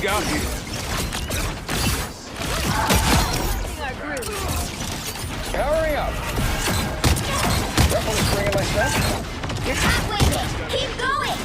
got here? Powering up. Definitely springing my step. You're halfway there. Keep going.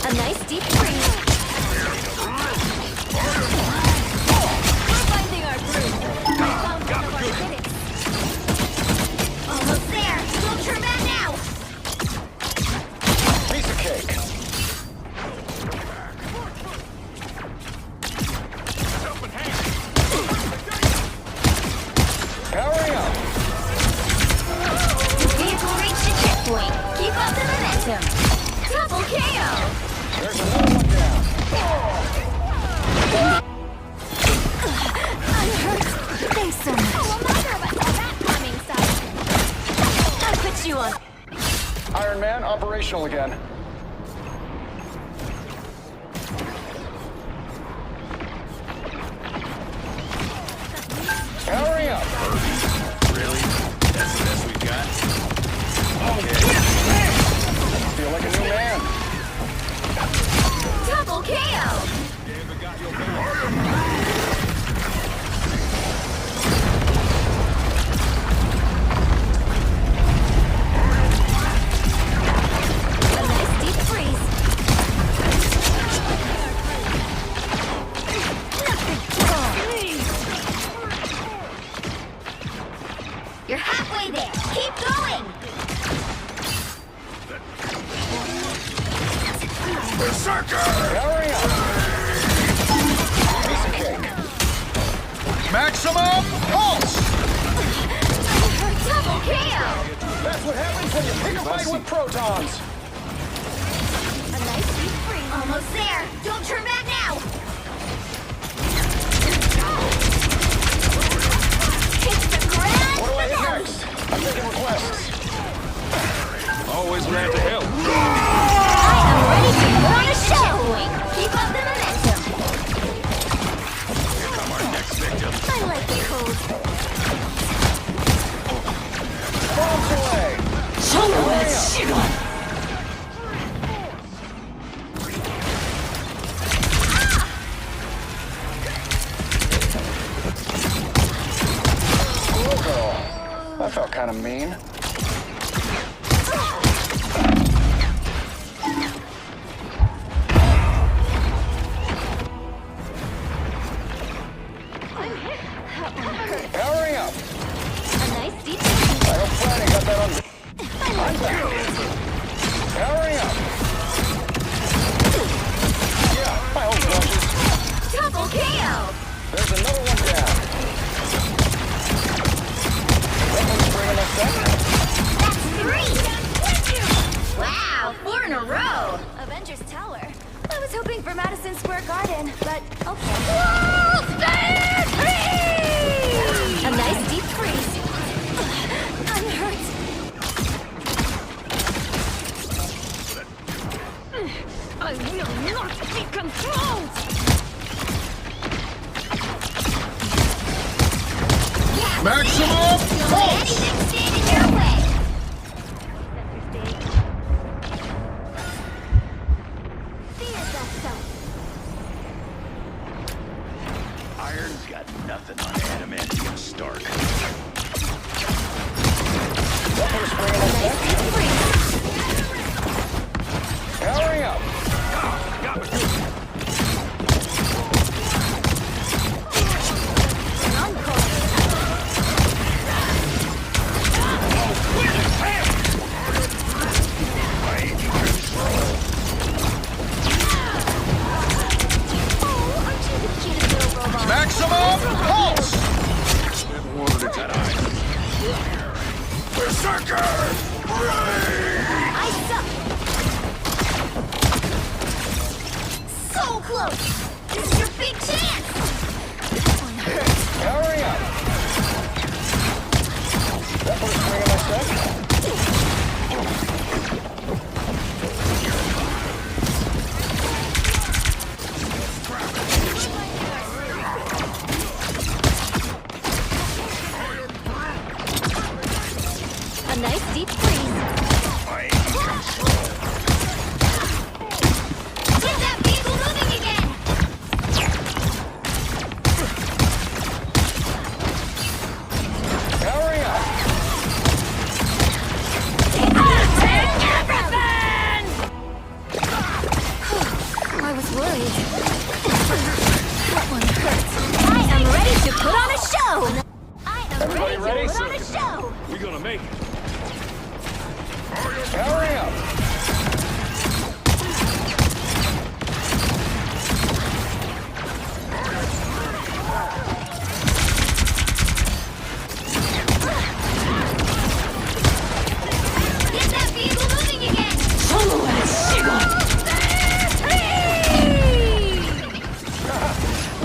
A nice deep freeze. We're finding our groove. We found one of our critics. Almost there. Don't turn back now. Piece of cake. Powering up. The vehicle reached the checkpoint. Keep up the momentum. Double KO. There's another one down. I'm hurt. Thanks so much. Oh, a mother of that climbing side. I put you on. Iron Man operational again. Powering up. Really? That's the best we've got? Okay. Feel like a new man. Double KO. A nice deep freeze. You're halfway there. Keep going. Berserker! Powering up. Piece of cake. Maximum pulse! Double KO. That's what happens when you pick a fight with protons. A nice deep freeze. Almost there. Don't turn back now. Hit the ground. What do I hit next? I'm taking requests. Always glad to help. I'm ready to put on a show. Keep up the momentum. Here come our next victim. I like the cold. Bombs away. Squirrel girl. That felt kind of mean. Powering up. A nice deep I hope Flanny got that on. I'm back. Powering up. Yeah, I hope crushes. double KO. There's another one down. That one's bringing us That's 3. Wow, 4 in a row. Avengers Tower. I was hoping for Madison Square Garden, but okay. Wall A nice deep freeze. I'm hurt. I will not be controlled. Maximum Don't let anything stand in your way. Iron's got nothing on Adamantium Stark. That one's bringing us Nice deep freeze. powering up. An encore. Oh, aren't you the cutest little robot? Maximum pulse! Berserker! I suck. So close. This is your big chance. This one hurts. Powering up. That one's bringing us up. nice deep freeze. Get that vehicle moving again! Powering up. I was worried. That one hurts. I am ready to put on a show! I am Everybody ready? ready to put on a show! We're gonna make it. Powering up. Get that vehicle moving again!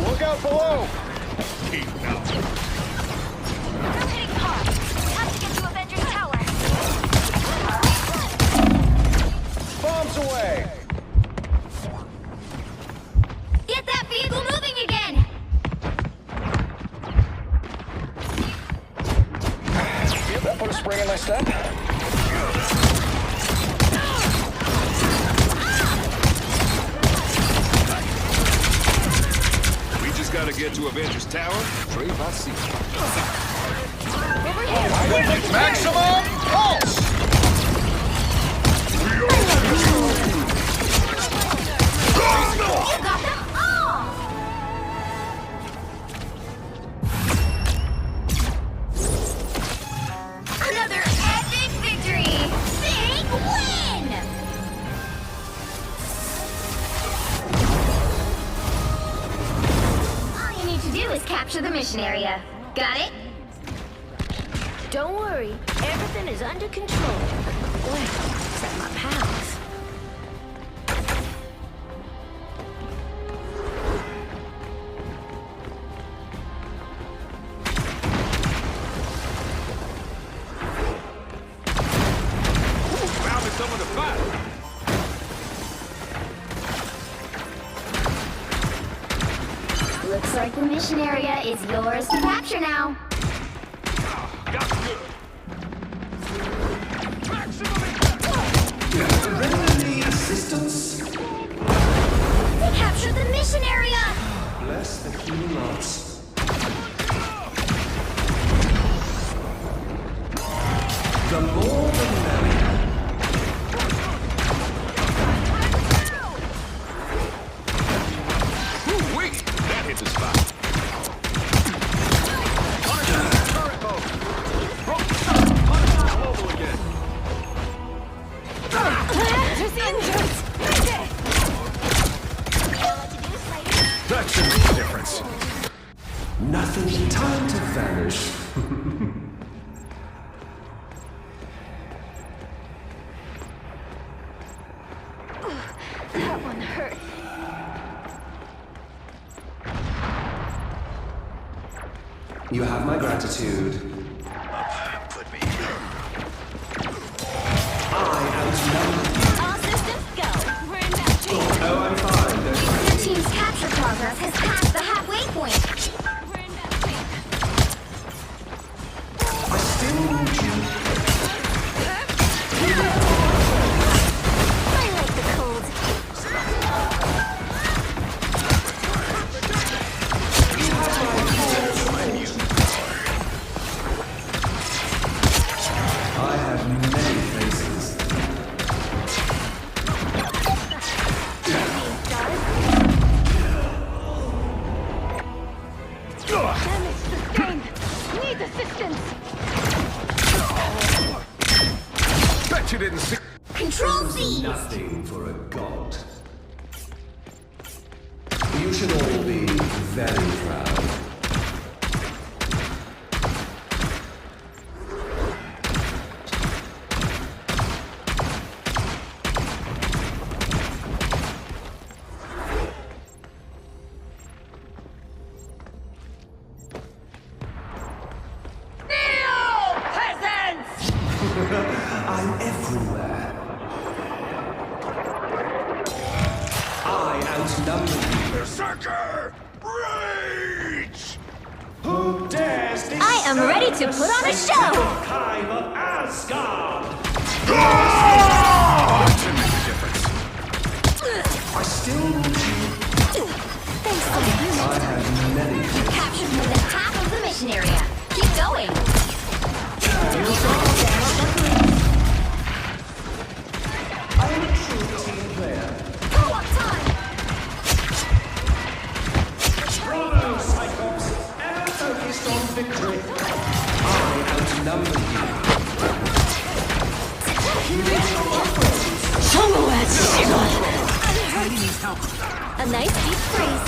Look out below. Keep out. I'm hitting hard. Have to get to Avengers Tower. Bombs away. Get that vehicle moving again! That put a spring in my step. We just gotta get to Avengers Tower. Trey Bassi. Over here! Maximum pulse. You got them all! Another epic victory! Big win! All you need to do is capture the mission area. Got it? Don't worry, everything is under control. Well, except my pals. Found me someone to fight. Looks like the mission area is yours to capture now. Got good. Any assistance? We captured the mission area! Bless the human lots. The more the merrier. Wait, that hit the spot. Turret mode. Mobile again. Just injured! That should make a difference. Nothing. Time to vanish. That one hurt. You have my gratitude. Put me. I outnumber All systems go. We're in battery. you. Oh, I'm fine. Don't worry. Your team's capture progress has passed the halfway point. We're in battery. I still need you. I like the cold. I have many faces. Damage sustained. Need assistance. Bet you didn't see. Control Z. Nothing for a god. You should all be very proud. I'm everywhere. I outnumber you. Berserker! Rage! Who dares I am I'm ready to put on a show! Hive of Asgard! That should make a difference. I still need you. Thanks for the unit. I have many. You captured more than half of the mission area. Keep going. I am a true team player. Co-op time! Bravo, Cyclops! Ever focused on victory. I outnumber you. A nice deep freeze.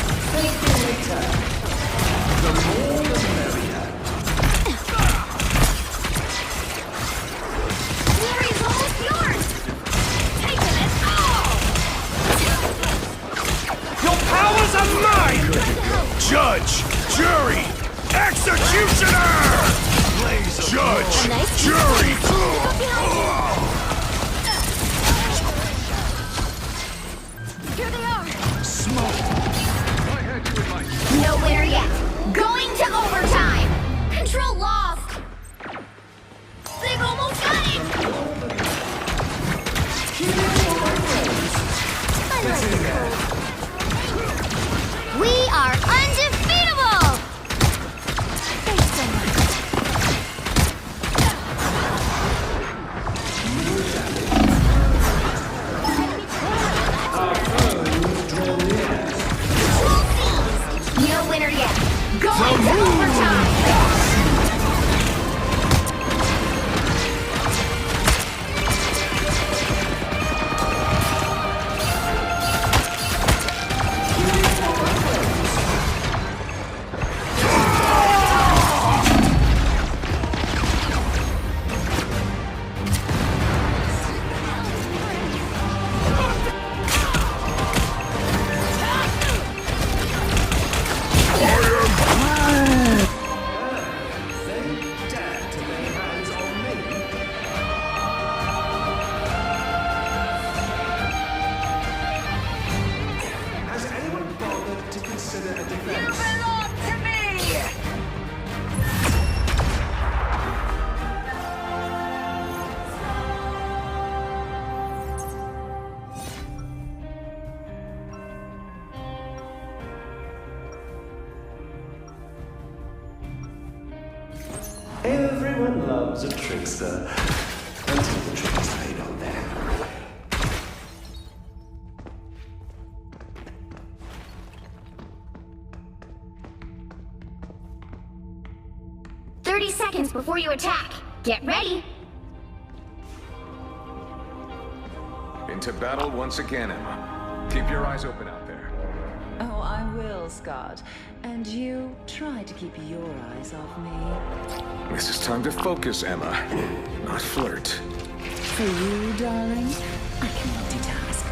The more the merrier. Glory is almost yours! Taking it all! Your powers are mine! Judge, jury, executioner! Judge, A nice deep jury! freeze. Look behind you. Here they are! No winner yet. Going to overtime. Control lost. They've almost got it. I like the cold. We are undefeatable. Thanks so much. No winner yet. Going to overtime. Has anyone bothered to consider a defense? Everyone loves a trickster until the trick is played on them. Seconds before you attack. Get ready. Into battle once again, Emma. Keep your eyes open out there. Oh, I will, Scott. And you try to keep your eyes off me. This is time to focus, Emma. Not flirt. For you, darling, I can multitask.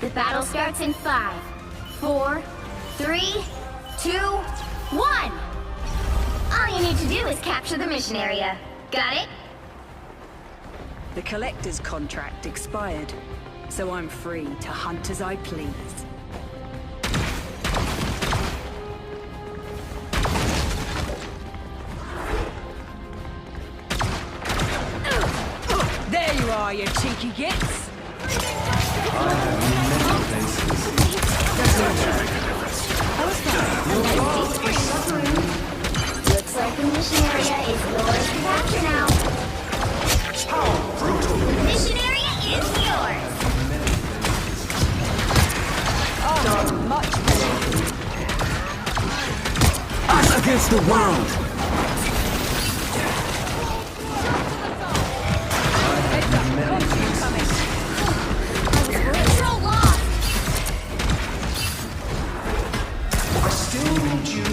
The battle starts in 5, 4, 3, 2, 1. All you need to do is capture the mission area. Got it? The collector's contract expired, so I'm free to hunt as I please. There you are, you cheeky gits! Looks like the mission area is yours to capture now. The mission area is yours. Oh, much better. Us against the world! Control lost. I still need you.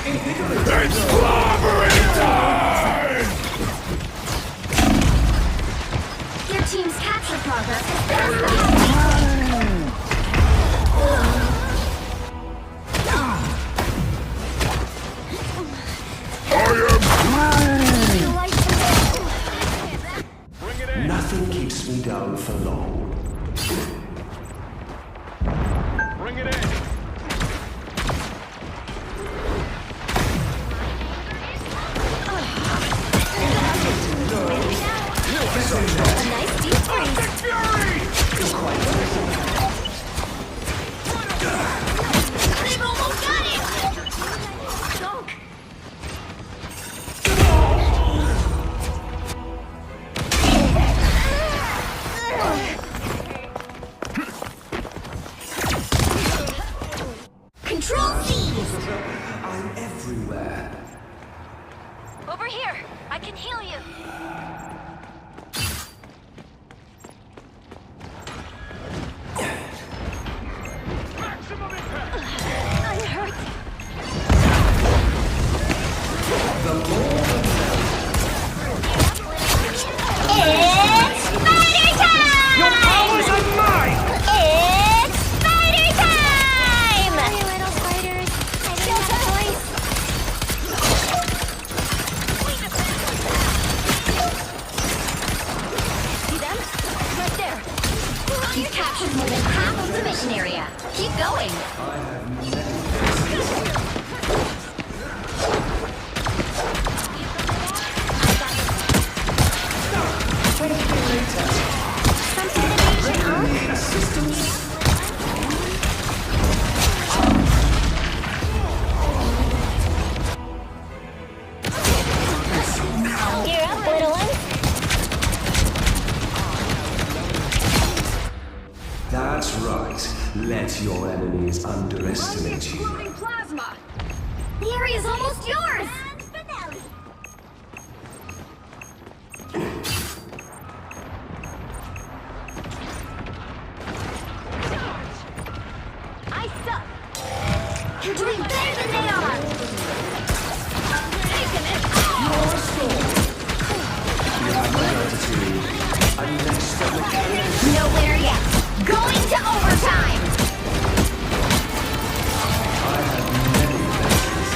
It's clobbering time! Your team's capture progress has been Nothing keeps me down for long. Bring it in! a nice deep freeze. They've almost got it! Dunk! Control C! I'm everywhere. Over here! I can heal you! Maximum impact! I'm hurt! It's spider time! Your powers are mine! It's spider time! Hey, little spiders. I don't have a voice. See them? Right there. You've captured more than half of the mission area. Keep going. Some sort of agent, huh? You're up, little one. That's right. Let your enemies underestimate you. Plasma. The area's almost yours. I suck. You're doing better than they are. Taking it. You have my gratitude. I'm next on the calendar. Nowhere yet. Going to overtime. I have many adventures.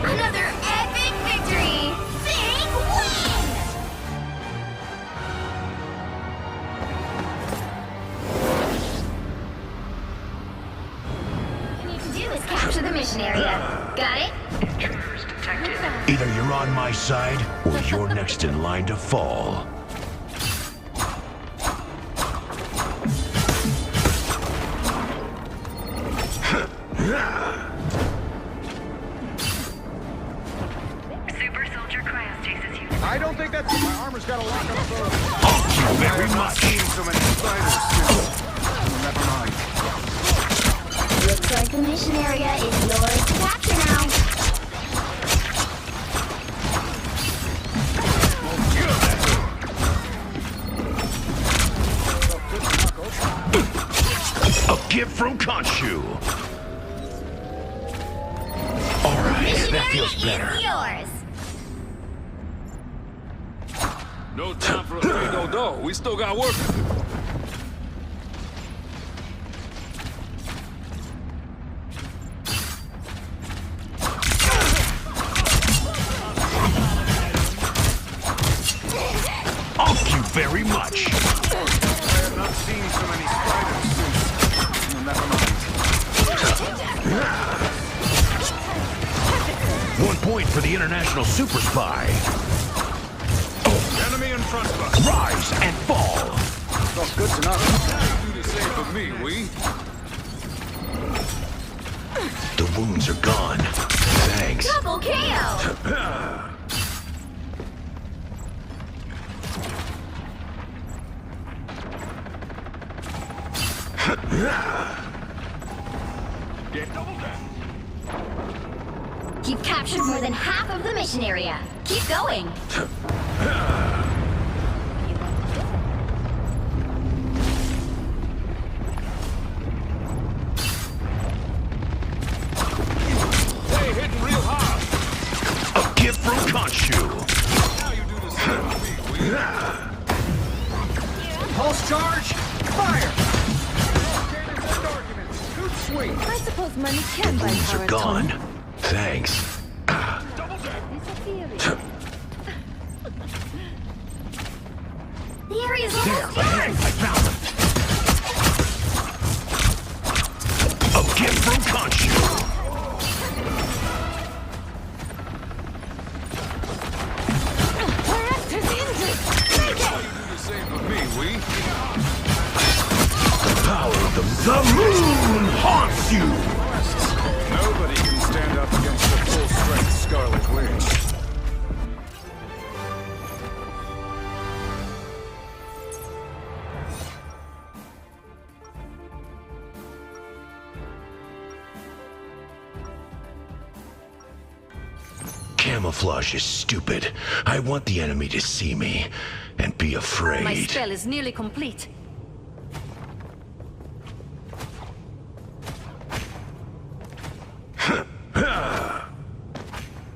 Another epic victory. Big win. All you need to do is capture the mission area. Got it? Either you're on my side, or you're next in line to fall. Super soldier cryostasis unit. I don't think that's... My armor's got a lock on the door. Thank you very I've not much. seen so many spiders since... Never mind. Looks like the mission area is yours to capture now. A gift from Khonshu. All right, Mission that area feels better. is yours. No time for a no-do. We still got work to do. Thank you very much. I have not seen so many spiders since... Never mind. 1 point for the international super spy. Enemy in front of us. Rise and fall. Felt good to know. Do the same for me, we. The wounds are gone. Thanks. Double KO. Get double that. You've captured more than half of the mission area. Keep going. Hey, hitting real hard. A gift from Khonshu. Now you do the same with me, will you? Pulse charge! Fire! Good sweet. I suppose money can buy These power, are Tom. gone. Thanks. Double that. The area's There, almost ahead. yours. I found them. A gift from Khonshu. Raptor's injured. Now you do the same with me, will you? The power of the moon haunts you. Nobody can stand up against the full-strength Scarlet Witch. Camouflage is stupid. I want the enemy to see me and be afraid. My spell is nearly complete. Huh.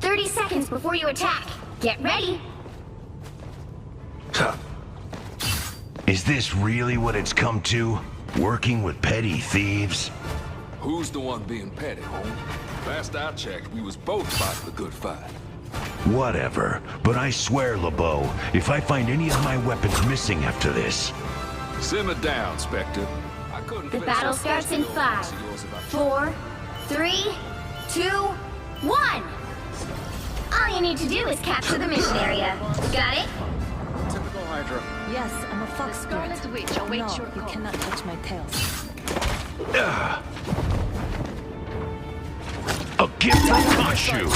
30 seconds before you attack. Get ready. Is this really what it's come to? Working with petty thieves? Who's the one being petty, home? Last I checked, we was both fighting the good fight. Whatever. But I swear, LeBeau, if I find any of my weapons missing after this... Simmer down, Spectre. I couldn't The finish battle that starts in little 5, piece of yours if I 4, 3, 2, 1. All you need to do is capture the mission area. Got it? Typical Hydra. Yes, I'm a fox Scarlet spirit. Witch awaits No, your you call. cannot touch my tails. A gift from Khonshu!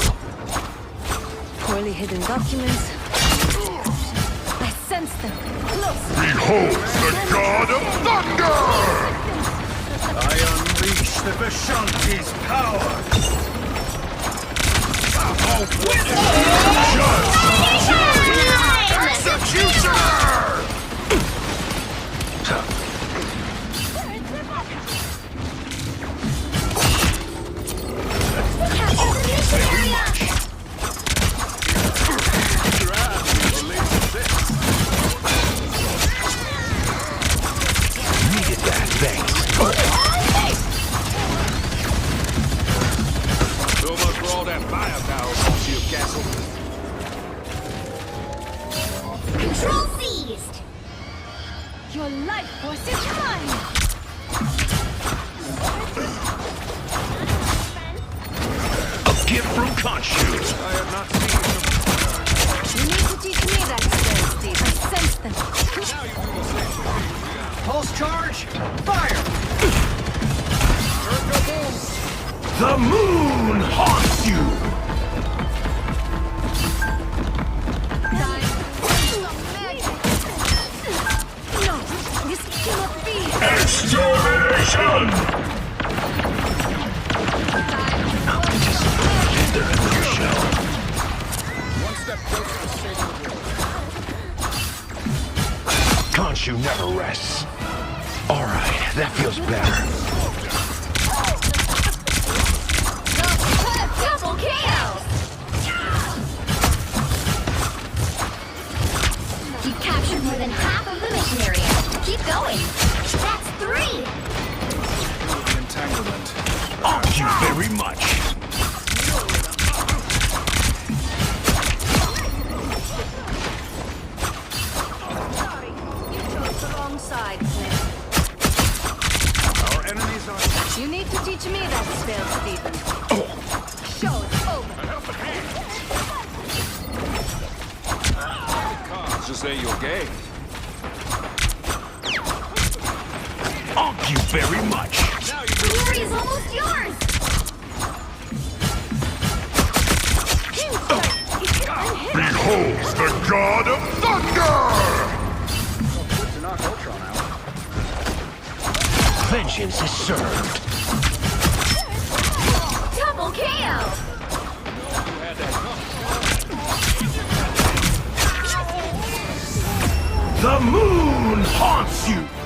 Poorly hidden documents. I sense them. Close. Behold the god of thunder! I unleash the Vishanti's power! Needed that, thanks. So much for all that firepower, Shield Castle. Control seized. Your life force is mine. A gift from Khonshu! I have not seen them. You need to teach me that spell, Steve. I sense them. Now you do the same with me. Pulse charge! Fire! The moon haunts you! No, this cannot be. Extermination! I'll just get their little show. One step closer to saving the world. Khonshu never rests. Alright, that feels better. Double KO. You've captured more than half of the mission area. Keep going. That's 3. The entanglement. Thank you very much. Sorry, you chose the wrong side, Clint. Our enemies are... You need to teach me that spell, Stephen. Show's over. Cons just say you're gay. Thank you very much. Now you do The area's almost yours. Behold the god of thunder! Good to knock Ultron out. Vengeance is served. Double kill! The moon haunts you!